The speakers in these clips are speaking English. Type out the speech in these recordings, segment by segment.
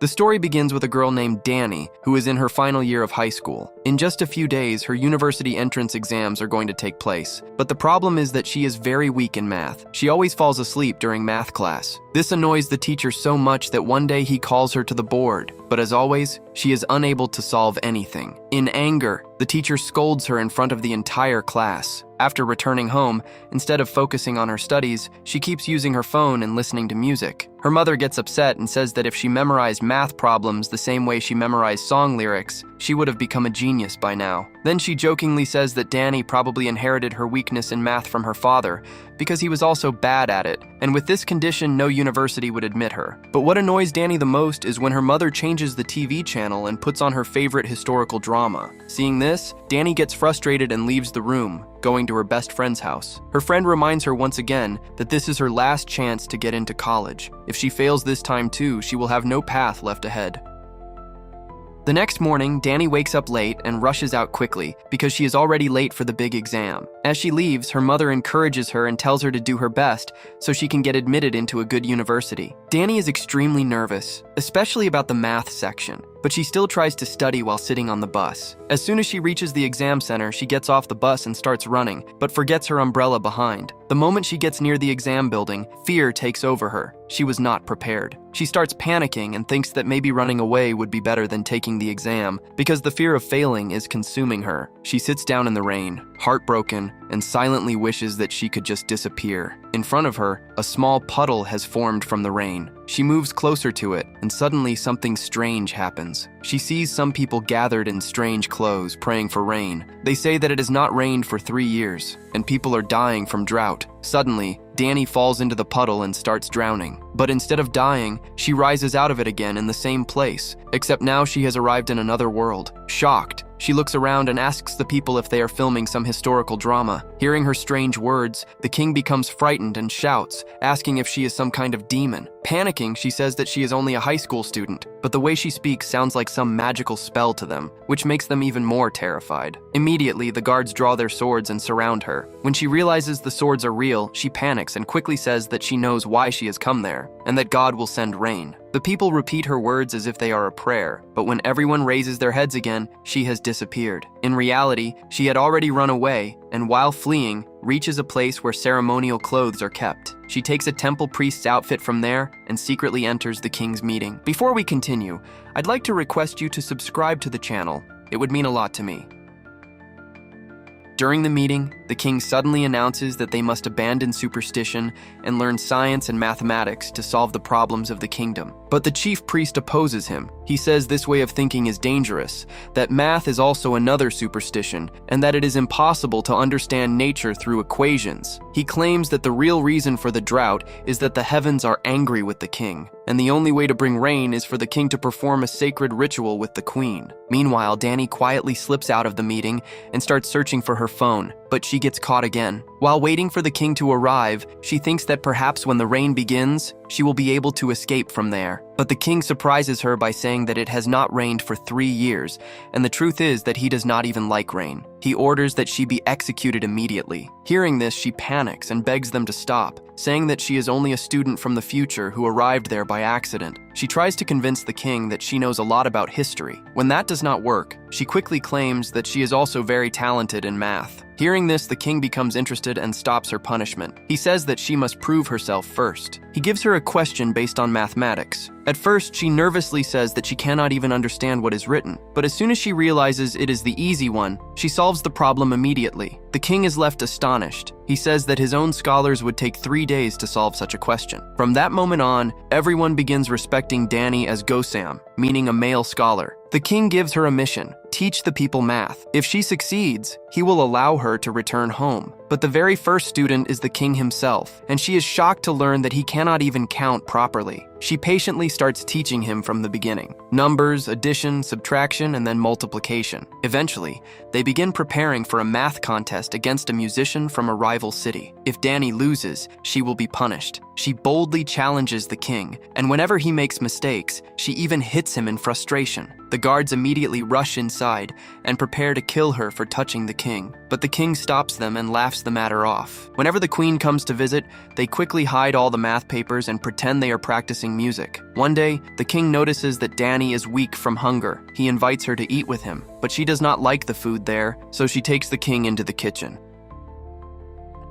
The story begins with a girl named Dany, who is in her final year of high school. In just a few days, her university entrance exams are going to take place. But the problem is that she is very weak in math. She always falls asleep during math class. This annoys the teacher so much that one day he calls her to the board. But as always, she is unable to solve anything. In anger, the teacher scolds her in front of the entire class. After returning home, instead of focusing on her studies, she keeps using her phone and listening to music. Her mother gets upset and says that if she memorized math problems the same way she memorized song lyrics, she would have become a genius by now. Then she jokingly says that Dany probably inherited her weakness in math from her father, because he was also bad at it, and with this condition, no university would admit her. But what annoys Dany the most is when her mother changes the TV channel and puts on her favorite historical drama. Seeing this, Dany gets frustrated and leaves the room, going to her best friend's house. Her friend reminds her once again that this is her last chance to get into college. If she fails this time too, she will have no path left ahead. The next morning, Dany wakes up late and rushes out quickly because she is already late for the big exam. As she leaves, her mother encourages her and tells her to do her best so she can get admitted into a good university. Dany is extremely nervous, especially about the math section, but she still tries to study while sitting on the bus. As soon as she reaches the exam center, she gets off the bus and starts running, but forgets her umbrella behind. The moment she gets near the exam building, fear takes over her. She was not prepared. She starts panicking and thinks that maybe running away would be better than taking the exam, because the fear of failing is consuming her. She sits down in the rain, heartbroken, and silently wishes that she could just disappear. In front of her, a small puddle has formed from the rain. She moves closer to it, and suddenly something strange happens. She sees some people gathered in strange clothes, praying for rain. They say that it has not rained for 3 years, and people are dying from drought. Suddenly, Dany falls into the puddle and starts drowning. But instead of dying, she rises out of it again in the same place, except now she has arrived in another world. Shocked, she looks around and asks the people if they are filming some historical drama. Hearing her strange words, the king becomes frightened and shouts, asking if she is some kind of demon. Panicking, she says that she is only a high school student, but the way she speaks sounds like some magical spell to them, which makes them even more terrified. Immediately, the guards draw their swords and surround her. When she realizes the swords are real, she panics and quickly says that she knows why she has come there, and that God will send rain. The people repeat her words as if they are a prayer, but when everyone raises their heads again, she has disappeared. In reality, she had already run away, and while fleeing, reaches a place where ceremonial clothes are kept. She takes a temple priest's outfit from there and secretly enters the king's meeting. Before we continue, I'd like to request you to subscribe to the channel. It would mean a lot to me. During the meeting, the king suddenly announces that they must abandon superstition and learn science and mathematics to solve the problems of the kingdom. But the chief priest opposes him. He says this way of thinking is dangerous, that math is also another superstition, and that it is impossible to understand nature through equations. He claims that the real reason for the drought is that the heavens are angry with the king, and the only way to bring rain is for the king to perform a sacred ritual with the queen. Meanwhile, Dany quietly slips out of the meeting and starts searching for her phone, but she gets caught again. While waiting for the king to arrive, she thinks that perhaps when the rain begins, she will be able to escape from there. But the king surprises her by saying that it has not rained for 3 years, and the truth is that he does not even like rain. He orders that she be executed immediately. Hearing this, she panics and begs them to stop, saying that she is only a student from the future who arrived there by accident. She tries to convince the king that she knows a lot about history. When that does not work, she quickly claims that she is also very talented in math. Hearing this, the king becomes interested and stops her punishment. He says that she must prove herself first. He gives her a question based on mathematics. At first, she nervously says that she cannot even understand what is written, but as soon as she realizes it is the easy one, she solves the problem immediately. The king is left astonished. He says that his own scholars would take 3 days to solve such a question. From that moment on, everyone begins respecting Dany as Joseon, meaning a male scholar. The king gives her a mission: teach the people math. If she succeeds, he will allow her to return home. But the very first student is the king himself, and she is shocked to learn that he cannot even count properly. She patiently starts teaching him from the beginning: numbers, addition, subtraction, and then multiplication. Eventually, they begin preparing for a math contest against a musician from a rival city. If Dany loses, she will be punished. She boldly challenges the king, and whenever he makes mistakes, she even hits him in frustration. The guards immediately rush inside and prepare to kill her for touching the king. but the king stops them and laughs the matter off. Whenever the queen comes to visit, they quickly hide all the math papers and pretend they are practicing music. One day, the king notices that Dany is weak from hunger. He invites her to eat with him, but she does not like the food there, so she takes the king into the kitchen.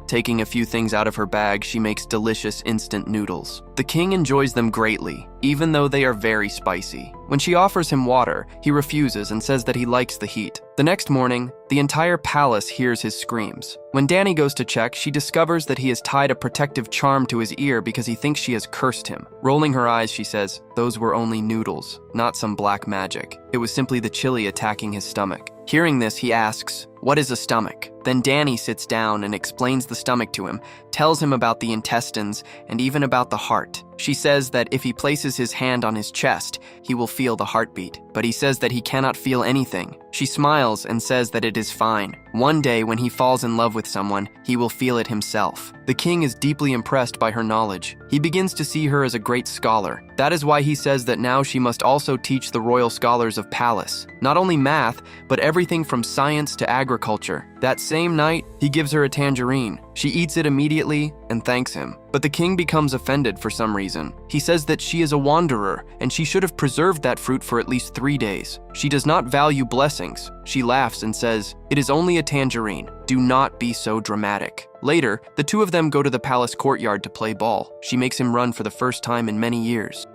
Taking a few things out of her bag, she makes delicious instant noodles. The king enjoys them greatly, even though they are very spicy. When she offers him water, he refuses and says that he likes the heat. The next morning, the entire palace hears his screams. When Dany goes to check, she discovers that he has tied a protective charm to his ear because he thinks she has cursed him. Rolling her eyes, she says, "Those were only noodles, not some black magic. It was simply the chili attacking his stomach." Hearing this, he asks, "What is a stomach?" Then Dany sits down and explains the stomach to him, tells him about the intestines, and even about the heart. She says that if he places his hand on his chest, he will feel the heartbeat, but he says that he cannot feel anything. She smiles and says that it is fine. One day, when he falls in love with someone, he will feel it himself. The king is deeply impressed by her knowledge. He begins to see her as a great scholar. That is why he says that now she must also teach the royal scholars of Palace, not only math, but everything from science to agriculture. That same night, he gives her a tangerine. She eats it immediately and thanks him. But the king becomes offended for some reason. He says that she is a wanderer and she should have preserved that fruit for at least 3 days. She does not value blessings. She laughs and says, "It is only a tangerine. Do not be so dramatic." Later, the two of them go to the palace courtyard to play ball. She makes him run for the first time in many years.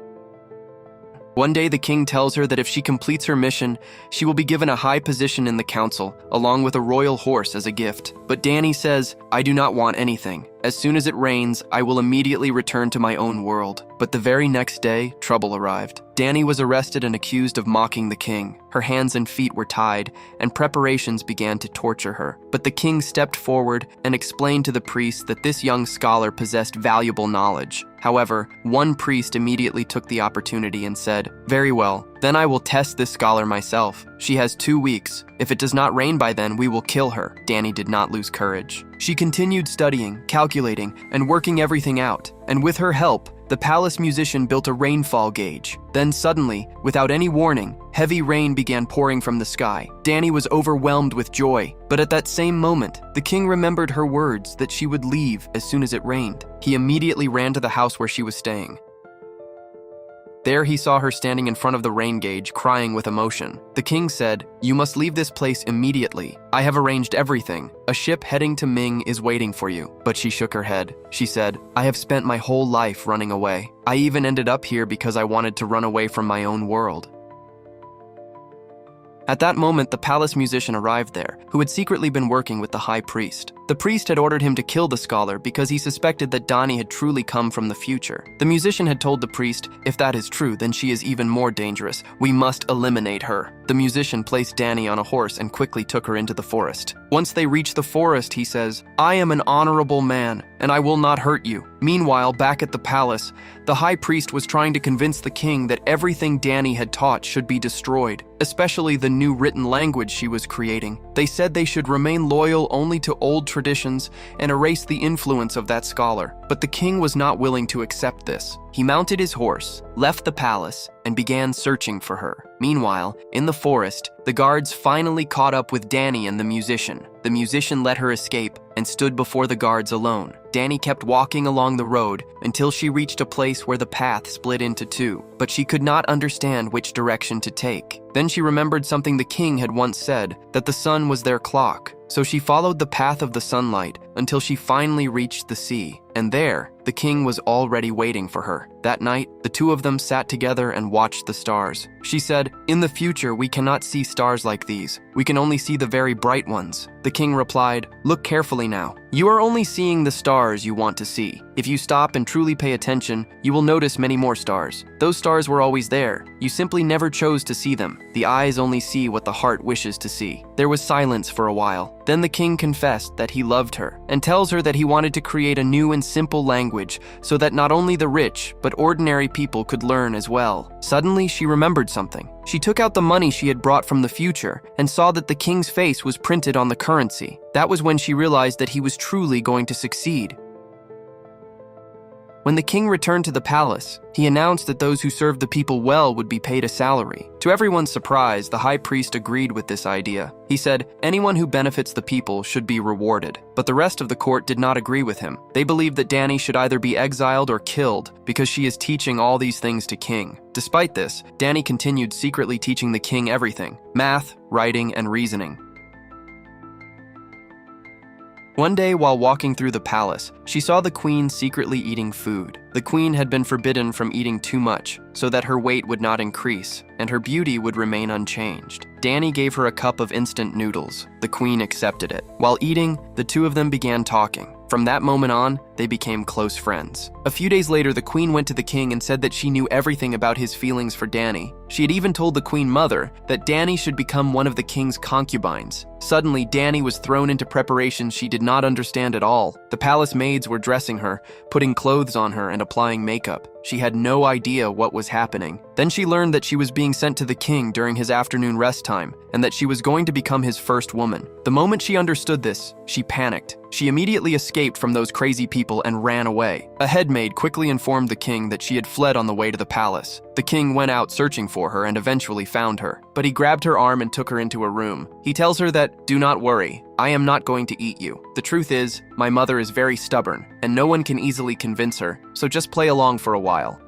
One day, the king tells her that if she completes her mission, she will be given a high position in the council, along with a royal horse as a gift. But Dany says, "I do not want anything. As soon as it rains, I will immediately return to my own world." But the very next day, trouble arrived. Dany was arrested and accused of mocking the king. Her hands and feet were tied, and preparations began to torture her. But the king stepped forward and explained to the priests that this young scholar possessed valuable knowledge. However, one priest immediately took the opportunity and said, "Very well, then I will test this scholar myself. She has 2 weeks. If it does not rain by then, we will kill her." Dany did not lose courage. She continued studying, calculating, and working everything out. And with her help, the palace musician built a rainfall gauge. Then suddenly, without any warning, heavy rain began pouring from the sky. Dany was overwhelmed with joy. But at that same moment, the king remembered her words that she would leave as soon as it rained. He immediately ran to the house where she was staying. There he saw her standing in front of the rain gauge, crying with emotion. The king said, "You must leave this place immediately. I have arranged everything. A ship heading to Ming is waiting for you." But she shook her head. She said, "I have spent my whole life running away. I even ended up here because I wanted to run away from my own world." At that moment, the palace musician arrived there, who had secretly been working with the high priest. The priest had ordered him to kill the scholar because he suspected that Dany had truly come from the future. The musician had told the priest, "If that is true, then she is even more dangerous. We must eliminate her." The musician placed Dany on a horse and quickly took her into the forest. Once they reach the forest, he says, "I am an honorable man, and I will not hurt you." Meanwhile, back at the palace, the high priest was trying to convince the king that everything Dany had taught should be destroyed, especially the new written language she was creating. They said they should remain loyal only to old traditions and erase the influence of that scholar. But the king was not willing to accept this. He mounted his horse, left the palace, and began searching for her. Meanwhile, in the forest, the guards finally caught up with Dany and the musician. The musician let her escape and stood before the guards alone. Dany kept walking along the road until she reached a place where the path split into two, but she could not understand which direction to take. Then she remembered something the king had once said, that the sun was their clock. So she followed the path of the sunlight until she finally reached the sea. And there, the king was already waiting for her. That night, the two of them sat together and watched the stars. She said, "In the future, we cannot see stars like these. We can only see the very bright ones." The king replied, "Look carefully now. You are only seeing the stars you want to see. If you stop and truly pay attention, you will notice many more stars. Those stars were always there. You simply never chose to see them. The eyes only see what the heart wishes to see." There was silence for a while. Then the king confessed that he loved her and tells her that he wanted to create a new and simple language so that not only the rich, but ordinary people could learn as well. Suddenly, she remembered something. She took out the money she had brought from the future and saw that the king's face was printed on the currency. That was when she realized that he was truly going to succeed. When the king returned to the palace, he announced that those who served the people well would be paid a salary. To everyone's surprise, the high priest agreed with this idea. He said, anyone who benefits the people should be rewarded. But the rest of the court did not agree with him. They believed that Dany should either be exiled or killed because she is teaching all these things to king. Despite this, Dany continued secretly teaching the king everything: math, writing, and reasoning. One day, while walking through the palace, she saw the queen secretly eating food. The queen had been forbidden from eating too much, so that her weight would not increase, and her beauty would remain unchanged. Dany gave her a cup of instant noodles. The queen accepted it. While eating, the two of them began talking. From that moment on, they became close friends. A few days later, the queen went to the king and said that she knew everything about his feelings for Dany. She had even told the queen mother that Dany should become one of the king's concubines. Suddenly, Dany was thrown into preparations she did not understand at all. The palace maids were dressing her, putting clothes on her, and applying makeup. She had no idea what was happening. Then she learned that she was being sent to the king during his afternoon rest time, and that she was going to become his first woman. The moment she understood this, she panicked. She immediately escaped from those crazy people and ran away. A headmaid quickly informed the king that she had fled on the way to the palace. The king went out searching for her and eventually found her, but he grabbed her arm and took her into a room. He tells her that, "Do not worry, I am not going to eat you. The truth is, my mother is very stubborn, and no one can easily convince her, so just play along for a while."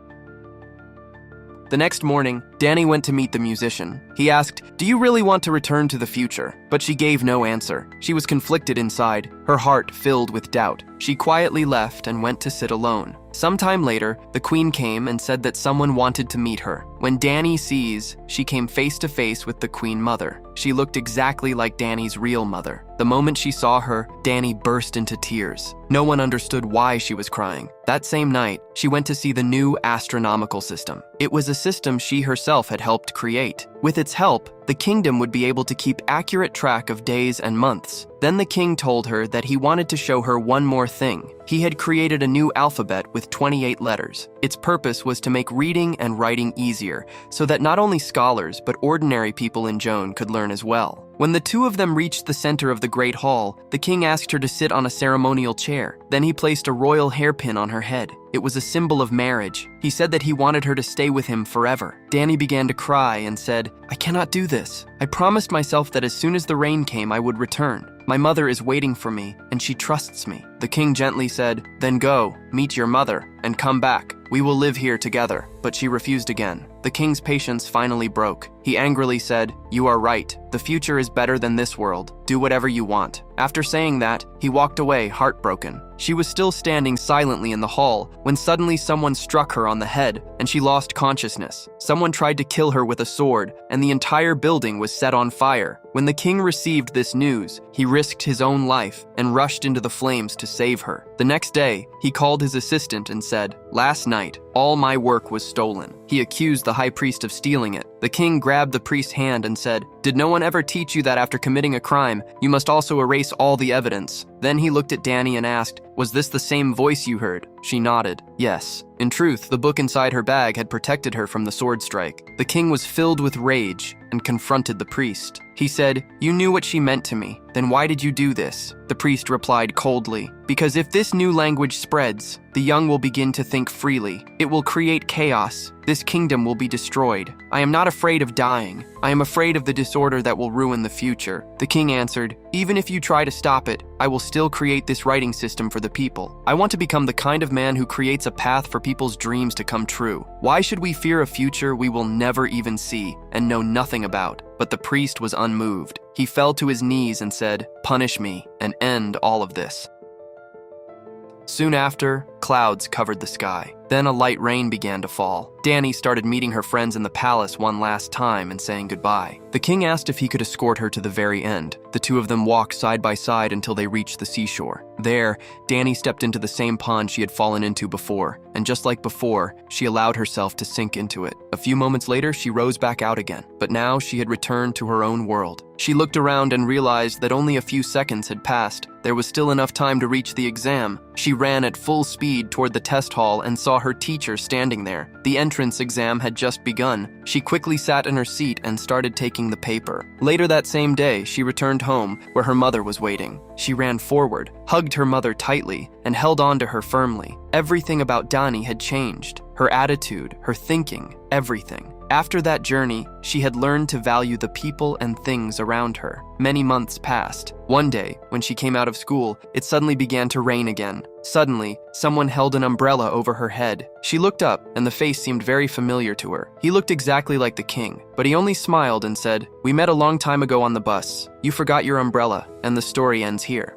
The next morning, Dany went to meet the musician. He asked, "Do you really want to return to the future?" But she gave no answer. She was conflicted inside, her heart filled with doubt. She quietly left and went to sit alone. Sometime later, the queen came and said that someone wanted to meet her. When Dany sees, she came face to face with the queen mother. She looked exactly like Dany's real mother. The moment she saw her, Dany burst into tears. No one understood why she was crying. That same night, she went to see the new astronomical system. It was a system she herself had helped create. With its help, the kingdom would be able to keep accurate track of days and months. Then the king told her that he wanted to show her one more thing. He had created a new alphabet with 28 letters. Its purpose was to make reading and writing easier, so that not only scholars but ordinary people in Joseon could learn as well. When the two of them reached the center of the Great Hall, the king asked her to sit on a ceremonial chair. Then he placed a royal hairpin on her head. It was a symbol of marriage. He said that he wanted her to stay with him forever. Dany began to cry and said, "I cannot do this. I promised myself that as soon as the rain came, I would return. My mother is waiting for me, and she trusts me." The king gently said, "Then go, meet your mother, and come back. We will live here together." But she refused again. The king's patience finally broke. He angrily said, "You are right. The future is better than this world. Do whatever you want." After saying that, he walked away, heartbroken. She was still standing silently in the hall when suddenly someone struck her on the head and she lost consciousness. Someone tried to kill her with a sword, and the entire building was set on fire. When the king received this news, he risked his own life and rushed into the flames to save her. The next day, he called his assistant and said, "Last night, all my work was stolen." He accused the high priest of stealing it. The king grabbed the priest's hand and said, "Did no one ever teach you that after committing a crime, you must also erase all the evidence?" Then he looked at Dany and asked, "Was this the same voice you heard?" She nodded. Yes. In truth, the book inside her bag had protected her from the sword strike. The king was filled with rage and confronted the priest. He said, "You knew what she meant to me. Then why did you do this?" The priest replied coldly, "Because if this new language spreads, the young will begin to think freely. It will create chaos. This kingdom will be destroyed. I am not afraid of dying. I am afraid of the disorder that will ruin the future." The king answered, "Even if you try to stop it, I will still create this writing system for the people. I want to become the kind of man who creates a path for people's dreams to come true. Why should we fear a future we will never even see and know nothing about?" But the priest was unmoved. He fell to his knees and said, "Punish me and end all of this." Soon after, clouds covered the sky. Then a light rain began to fall. Dany started meeting her friends in the palace one last time and saying goodbye. The king asked if he could escort her to the very end. The two of them walked side by side until they reached the seashore. There, Dany stepped into the same pond she had fallen into before, and just like before, she allowed herself to sink into it. A few moments later, she rose back out again, but now she had returned to her own world. She looked around and realized that only a few seconds had passed. There was still enough time to reach the exam. She ran at full speed toward the test hall and saw her teacher standing there. The entrance exam had just begun. She quickly sat in her seat and started taking the paper. Later that same day, she returned home, where her mother was waiting. She ran forward, hugged her mother tightly, and held on to her firmly. Everything about Dany had changed. Her attitude, her thinking, everything. After that journey, she had learned to value the people and things around her. Many months passed. One day, when she came out of school, it suddenly began to rain again. Suddenly, someone held an umbrella over her head. She looked up, and the face seemed very familiar to her. He looked exactly like the king, but he only smiled and said, "We met a long time ago on the bus. You forgot your umbrella, and the story ends here."